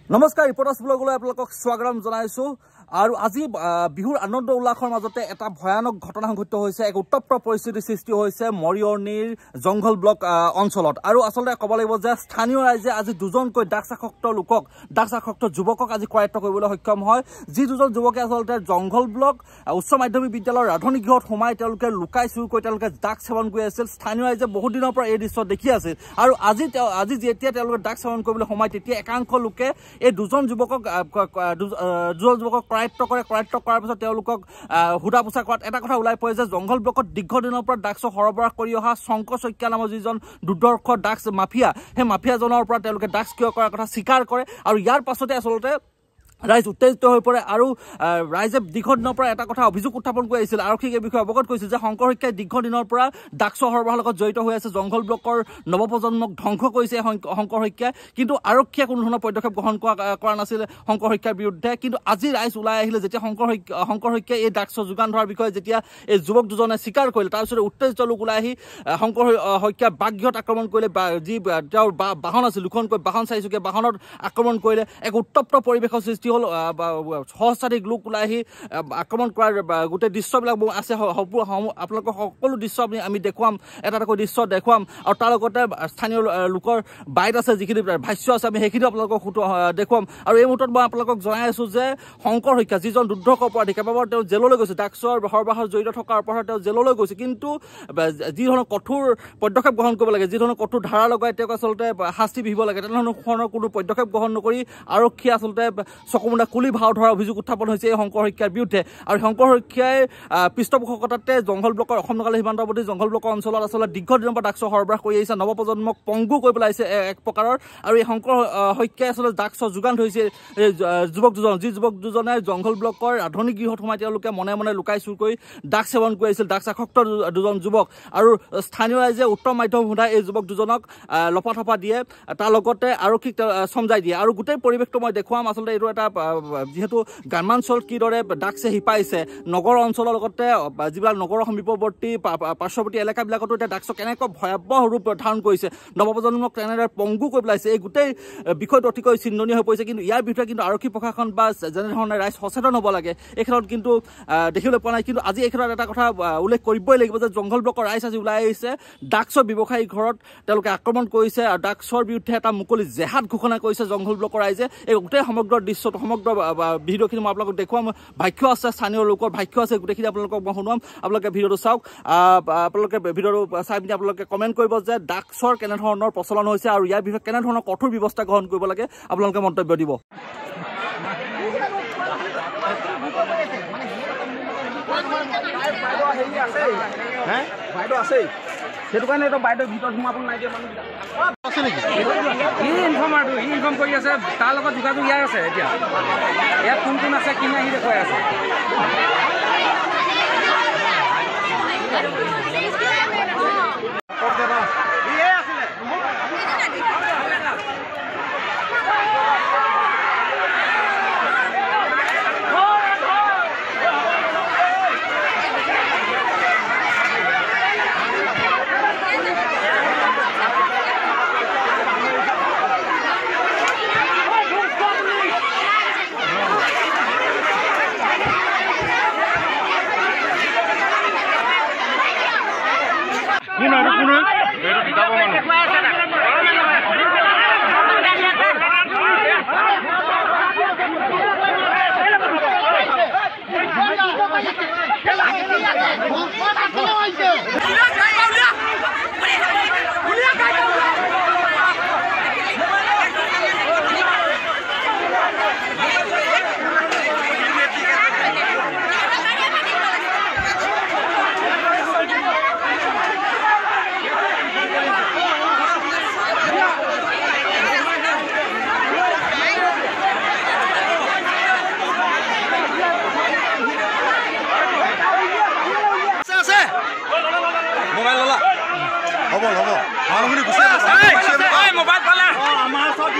নমস্কাৰ ৰিপৰ্টাৰ্ছ ব্লগলৈ আপোনালোকক স্বাগতম জনাইছো আৰু আজি বিহুৰ আনন্দ উল্লাসৰ মাজতে এটা ভয়ানক ঘটনা সংঘটিত হৈছে এক উত্তপ্ত পৰিস্থিতিৰ সৃষ্টি হৈছে মৰিয়নিৰ জংঘল ব্লক অঞ্চলত আৰু আসলে ক'ব লাগিব যে স্থানীয় ৰাইজে আজি দুজনকৈ ড্ৰাগছাসক্ত যুৱকক আজি কৰায়ত্ব কৰিবলৈ সক্ষম হয় যি দুজন যুৱকে আসলতে জংঘল ব্লক উচ্চ মাধ্যমিক বিদ্যালয়ৰ ৰাধনী গৃহত সোমাই তেওঁলোকে লুকাই চুৰ কৰি তেওঁলোকে ড্ৰাগছ সেৱন কৰি আছিল স্থানীয় ৰাইজে বহুত দিনৰ পৰা এই দৃশ্য দেখি আছিল আৰু আজি যেতিয়া তেওঁলোকে ড্ৰাগছ সেৱন কৰিবলৈ সোমাই তেতিয়া একাংশ লোকে এই দুজন যুৱকক কৰায়ত্ব কৰাৰ পিছত তেওঁলোকক হুদা পোছা কৰাত এটা কথা ওলাই পৰে যে জংঘল ব্লকত দীৰ্ঘদিনৰ পৰা ড্ৰাগছ সৰবৰাহ কৰি অহা শংকৰ শইকীয়া নামৰ যিজন দুৰ্ধৰ্ষ ড্ৰাগছ মাফিয়া সেই মাফিয়াজনৰ পৰা তেওঁলোকে ড্ৰাগছ ক্ৰয় কৰাৰ কথা স্বীকাৰ কৰে আৰু ইয়াৰ পাছতে আচলতে ৰাইজ উত্তেজিত হৈ পৰে আৰু ৰাইজে দীৰ্ঘদিনৰ পৰা এটা কথা অভিযোগ উত্থাপন কৰি আহিছিল আৰক্ষীক এই বিষয়ে অৱগত কৰিছিল যে শংকৰ শইকীয়াই দীৰ্ঘদিনৰ পৰা ড্ৰাগছ সৰবৰাহৰ লগত জড়িত হৈ আছে জংঘল ব্লকৰ নৱপ্ৰজন্মক ধ্বংস কৰিছে শংকৰ শইকীয়াই কিন্তু আৰক্ষীয়ে কোনো ধৰণৰ পদক্ষেপ গ্ৰহণ কৰা নাছিল শংকৰ শইকীয়াৰ বিৰুদ্ধে কিন্তু আজি ৰাইজ ওলাই আহিলে যেতিয়া শংকৰ শইকীয়াই এই ড্ৰাগছ যোগান ধৰাৰ বিষয়ে যেতিয়া এই যুৱক দুজনে স্বীকাৰ কৰিলে তাৰপিছত উত্তেজিত লোক ওলাই আহি শংকৰ শইকীয়াৰ বাগগৃহত আক্ৰমণ কৰিলে যি তেওঁৰ বাহন আছিল দুখনকৈ বাহন চাৰিচকীয়া বাহনত আক্ৰমণ কৰিলে এক উত্তপ্ত পৰিৱেশৰ সৃষ্টি হল সহস্ৰাধিক লোক ওলাই আহি আক্ৰমণ কৰাৰ গোটেই দৃশ্যবিলাক আছে আপোনালোকৰ সকলো দৃশ্য আমি দেখুৱাম এটাকৈ দৃশ্য দেখুৱাম আৰু তাৰ লগতে স্থানীয় লোকৰ বাইট আছে যিখিনি ভাষ্য আছে আমি সেইখিনি আপোনালোকক দেখুৱাম আৰু এই মুহূৰ্তত মই আপোনালোকক জনাই আছোঁ যে শংকৰ শইকীয়া যিজন দুৰ্ধৰ্ষ অপৰাধী কেইবাবাৰ তেওঁ জেললৈ গৈছে ড্ৰাগছৰ সৰবৰাহত জড়িত থকাৰ অপৰাধত তেওঁ জেললৈ গৈছে কিন্তু যি ধৰণৰ কঠোৰ পদক্ষেপ গ্ৰহণ কৰিব লাগে যি ধৰণৰ কঠোৰ ধাৰা লগাই তেওঁক আচলতে শাস্তি বিহিব লাগে তেনেধৰণৰ কোনো পদক্ষেপ গ্ৰহণ নকৰি আৰক্ষীয়ে আচলতে চকুমুণ্ডা কুলি ভাও ধৰাৰ অভিযোগ উত্থাপন হৈছে এই শংকৰ শইকীয়াৰ বিৰুদ্ধে আৰু শংকৰ শইকীয়াই পৃষ্ঠপোষকতাতে জংঘল ব্লকৰ অসম নগালে সীমান্তৱৰ্তী জংঘল ব্লকৰ অঞ্চলত আচলতে দীৰ্ঘদিনৰ পৰা ড্ৰাগছ সৰবৰাহ কৰি আহিছে নৱপ্ৰজন্মক পংগু কৰি পেলাইছে এক প্ৰকাৰৰ আৰু এই শংকৰ শইকীয়াই আচলতে ড্ৰাগছৰ যোগান ধৰিছে যুৱক দুজনে জংঘল ব্লকৰ ৰাধনী গৃহত সোমাই তেওঁলোকে মনে মনে লুকাই চুৰ কৰি ড্ৰাগছ সেৱন কৰি আহিছিল ড্ৰাগছাসক্ত দুজন যুৱক আৰু স্থানীয় ৰাইজে উত্তম মাধ্যম সোধাই এই যুৱক দুজনক লফাথপা দিয়ে তাৰ লগতে আৰক্ষীক সমজাই দিয়ে আৰু গোটেই পৰিৱেশটো মই দেখুৱাম আচলতে এইটো এটা যিহেতু গ্ৰামাঞ্চল কিদৰে ড্ৰাগছে শিপাইছে নগৰ অঞ্চলৰ লগতে যিবিলাক নগৰৰ সমীপৱৰ্তী পাৰ্শ্বৱৰ্তী এলেকাবিলাকতো এতিয়া ড্ৰাগছ কেনেকৈ ভয়াৱহ ৰূপ ধাৰণ কৰিছে নৱপ্ৰজন্মক কেনেদৰে পংগু কৰি পেলাইছে এই গোটেই বিষয়টো অতিকৈ চিন্তনীয় হৈ পৰিছে কিন্তু ইয়াৰ বিষয়ে কিন্তু আৰক্ষী প্ৰশাসন বা যেনেধৰণে ৰাইজ সচেতন হ'ব লাগে এই ক্ষেত্ৰত কিন্তু দেখিবলৈ পোৱা নাই কিন্তু আজি এই ক্ষেত্ৰত এটা কথা উল্লেখ কৰিবই লাগিব যে জংঘল ব্লকৰ ৰাইজ আজি ওলাই আহিছে ড্ৰাগছৰ ব্যৱসায়ী ঘৰত তেওঁলোকে আক্ৰমণ কৰিছে আৰু ড্ৰাগছৰ বিৰুদ্ধে এটা মুকলি জেহাদ ঘোষণা কৰিছে জংঘল ব্লকৰ ৰাইজে এই গোটেই সমগ্ৰ দৃশ্যটো সমগ্ৰ ভিডিঅ'খিনি মই আপোনালোকক দেখুৱাম ভাষ্য আছে স্থানীয় লোকৰ ভাষ্য আছে গোটেইখিনি আপোনালোকক মই শুনাম আপোনালোকে ভিডিঅ'টো চাওক আপোনালোকে ভিডিঅ'টো চাই পিনি আপোনালোকে কমেণ্ট কৰিব যে ড্ৰাগছৰ কেনেধৰণৰ প্ৰচলন হৈছে আৰু ইয়াৰ বিষয়ে কেনেধৰণৰ কঠোৰ ব্যৱস্থা গ্ৰহণ কৰিব লাগে আপোনালোকে মন্তব্য দিব সেইটো কাৰণে এইটো বাইদেউ ভিতৰত সোমাব নাইকিয়া মানুহবিলাক ইনফৰ্ম কৰি আছে তাৰ লগত যোগাযোগ ইয়াৰ আছে এতিয়া ইয়াত কোন কোন আছে কিনে আহি দেখুৱাই আছে মোবাইল পালে আমাৰ সব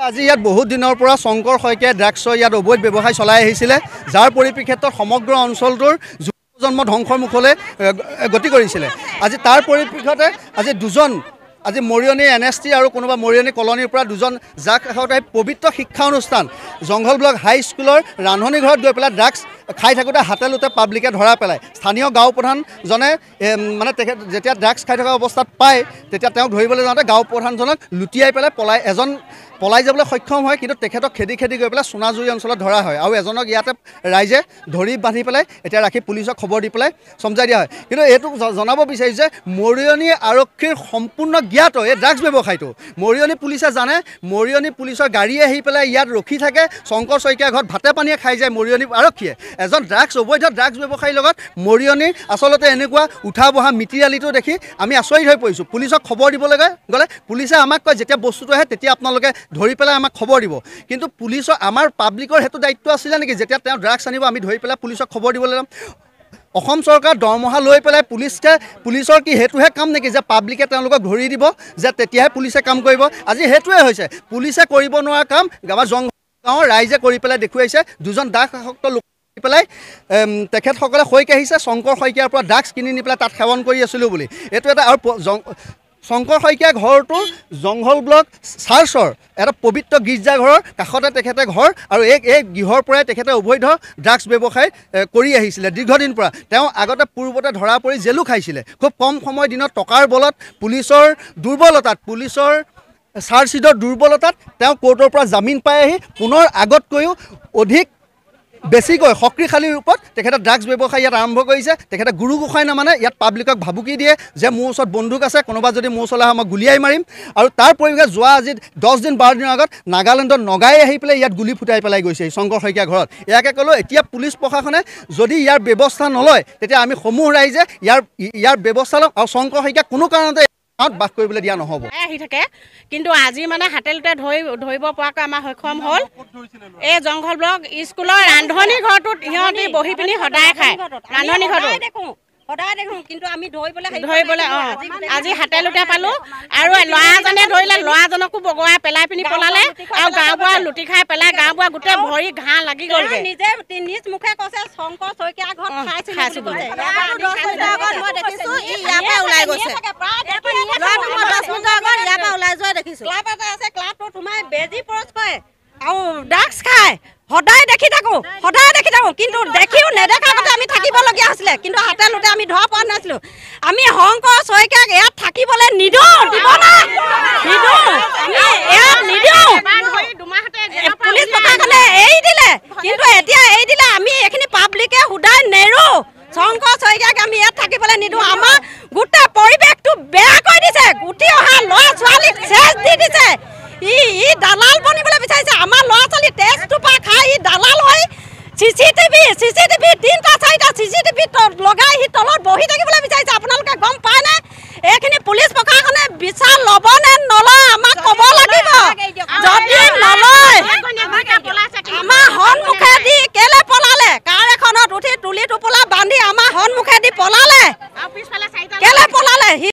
আজি ইয়াত বহুত দিনৰ পৰা শংকৰ শইকীয়াই ড্ৰাগছৰ ইয়াত অবৈধ ব্যৱসায় চলাই আহিছিলে, যাৰ পৰিপ্ৰেক্ষিতত সমগ্ৰ অঞ্চলটোৰ যুৱজন্ম ধ্বংসৰ মুখলৈ গতি কৰিছিলে। আজি তাৰ পৰিপ্ৰেক্ষিততে আজি দুজন আজি মৰিয়নি NST আৰু কোনোবা মৰিয়নি কলনীৰ পৰা দুজন যাক কাষতে পবিত্ৰ শিক্ষা অনুষ্ঠান জংঘল ব্লক হাই স্কুলৰ ৰান্ধনি ঘৰত গৈ পেলাই ড্ৰাগছ খাই থাকোঁতে হাতে লোতে পাব্লিকে ধৰা পেলায়। স্থানীয় গাঁও প্ৰধানজনে মানে তেখেত যেতিয়া ড্ৰাগছ খাই থকা অৱস্থাত পায় তেতিয়া তেওঁক ধৰিবলৈ যাওঁতে গাঁও প্ৰধানজনক লুটিয়াই পেলাই পলাই যাবলৈ সক্ষম হয়, কিন্তু তেখেতক খেদি গৈ পেলাই সোণাজুৰি অঞ্চলত ধৰা হয় আৰু এজনক ইয়াতে ৰাইজে ধৰি বান্ধি পেলাই এতিয়া ৰাখি পুলিচক খবৰ দি পেলাই সমজাই দিয়া হয়। কিন্তু এইটো জনাব বিচাৰিছে যে মৰিয়নি আৰক্ষীৰ সম্পূৰ্ণ জ্ঞাত এই ড্ৰাগছ ব্যৱসায়টো। মৰিয়নি পুলিচে জানে, মৰিয়নি পুলিচৰ গাড়ী আহি পেলাই ইয়াত ৰখি থাকে, শংকৰ শইকীয়াৰ ঘৰত ভাতে পানীয়ে খাই যায় মৰিয়নি আৰক্ষীয়ে। এজন অবৈধ ড্ৰাগছ ব্যৱসায়ীৰ লগত মৰিয়নি আচলতে এনেকুৱা উঠা বহা মিতিৰালিটো দেখি আমি আচৰিত হৈ পৰিছোঁ। পুলিচক খবৰ দিবলৈ গ'লে পুলিচে আমাক কয় যেতিয়া বস্তুটো আহে তেতিয়া আপোনালোকে ধৰি পেলাই আমাক খবৰ দিব, কিন্তু পুলিচৰ আমাৰ পাব্লিকৰ সেইটো দায়িত্ব আছিলে নেকি যেতিয়া তেওঁ ড্ৰাগছ আনিব আমি ধৰি পেলাই পুলিচক খবৰ দিবলৈ যাম? অসম চৰকাৰ দৰমহা লৈ পেলাই পুলিচৰ কি সেইটোহে কাম নেকি যে পাব্লিকে তেওঁলোকক ধৰি দিব যে তেতিয়াহে পুলিচে কাম কৰিব? আজি সেইটোৱে হৈছে, পুলিচে কৰিব নোৱাৰা কাম আমাৰ গাঁৱৰ ৰাইজে কৰি পেলাই দেখুৱাইছে। দুজন ড্ৰাগছাসক্ত লোক পেলাই তেখেতসকলে শইকীয়া আহিছে শংকৰ শইকীয়াৰ পৰা ড্ৰাগছ কিনি নি পেলাই তাত সেৱন কৰি আছিলোঁ বুলি। এইটো এটা আৰু শংকৰ শইকীয়া ঘৰটো জংঘল ব্লক চাৰ্চৰ এটা পবিত্ৰ গীৰ্জাঘৰৰ কাষতে তেখেতে ঘৰ আৰু এই গৃহৰ পৰাই তেখেতে অবৈধ ড্ৰাগছ ব্যৱসায় কৰি আহিছিলে দীৰ্ঘদিন পৰা। তেওঁ আগতে পূৰ্বতে ধৰা পৰি জেলো খাইছিলে। খুব কম সময় দিনত টকাৰ বলত পুলিচৰ দুৰ্বলতাত পুলিচৰ চাৰ্জশ্বিটৰ দুৰ্বলতাত তেওঁ কোৰ্টৰ পৰা জামিন পাই আহি পুনৰ আগতকৈও অধিক বেছিকৈ শক্তিশালী ৰূপত তেখেতে ড্ৰাগছ ব্যৱসায় ইয়াত আৰম্ভ কৰিছে। তেখেতে গুৰু গোসাঁই নামানে ইয়াত পাব্লিকক ভাবুকি দিয়ে যে মোৰ ওচৰত বন্দুক আছে, কোনোবা যদি মোৰ ওচৰলৈ আহে মই গুলিয়াই মাৰিম। আৰু তাৰ পৰিৱেশে যোৱা আজি 10 দিন 12 দিনৰ আগত নাগালেণ্ডৰ নগাই আহি পেলাই ইয়াত গুলি ফুটাই পেলাই গৈছে শংকৰ শইকীয়া ঘৰত। ইয়াকে ক'লোঁ এতিয়া পুলিচ প্ৰশাসনে যদি ইয়াৰ ব্যৱস্থা নলয় তেতিয়া আমি সমূহ ৰাইজে ইয়াৰ ব্যৱস্থা ল'ম আৰু শংকৰ শইকীয়া কোনো কাৰণতে বাস কৰিবলৈ দিয়া নহ'ব। আহি থাকে কিন্তু আজি মানে হাতেলতে ধৰিব পৰাকৈ আমাৰ সক্ষম হ'ল। এই জংঘল ব্লক স্কুলৰ ৰান্ধনি ঘৰটোত সিহঁতি বহি পিনি সদায় খায়। ৰান্ধনি ঘৰটো সদায় দেখোঁ কিন্তু আমি ধৰিবলৈ আজি হাতেলতে পালোঁ। আৰু ল'ৰাজনে ধৰিলে, ল'ৰাজনকো বগৰাই পেলাই পিনি পলালে আৰু গাঁওবুঢ়া লুটি খাই পেলাই গাঁওবুঢ়া গোটেই ভৰি ঘাঁ লাগি গ'লগৈ। নিজে নিজ মুখে কৈছে শংকৰ শইকীয়া ঘৰত খাইছিলোঁ বুলি। আৰু ড্ৰাগছ খাই সদায় দেখি থাকোঁ কিন্তু দেখিও নেদেখা কথা আমি থাকিবলগীয়া হৈছিলে। কিন্তু হাতেলতে আমি ধৰা পোৱা নাছিলোঁ। আমি শংকৰ শইকীয়াক ইয়াত থাকিবলৈ নিদিওঁ, দিব না নিদিওঁ, ইয়াত নিদিওঁ। পুলিচ প্ৰশাসনে এৰি দিলে কিন্তু এতিয়া এৰি দিলে আমি এইখিনি পাব্লিকে সোধাই নেৰোঁ। শংকৰ শইকীয়াক আমি ইয়াত থাকিবলৈ নিদিওঁ। আমাৰ গোটেই পৰিৱেশটো বেয়া কৰি দিছে। উঠি অহা ল'ৰা ছোৱালীক চেচ দি দিছে। ই দালাল বনিবলৈ বিচাৰিছে। আমাৰ ল'ৰা ছোৱালী তেজটো পৰা খাই ই দালাল হৈ চিচিটিভি 3টা 4টা চিচিটিভি লগাই সি তলত বহি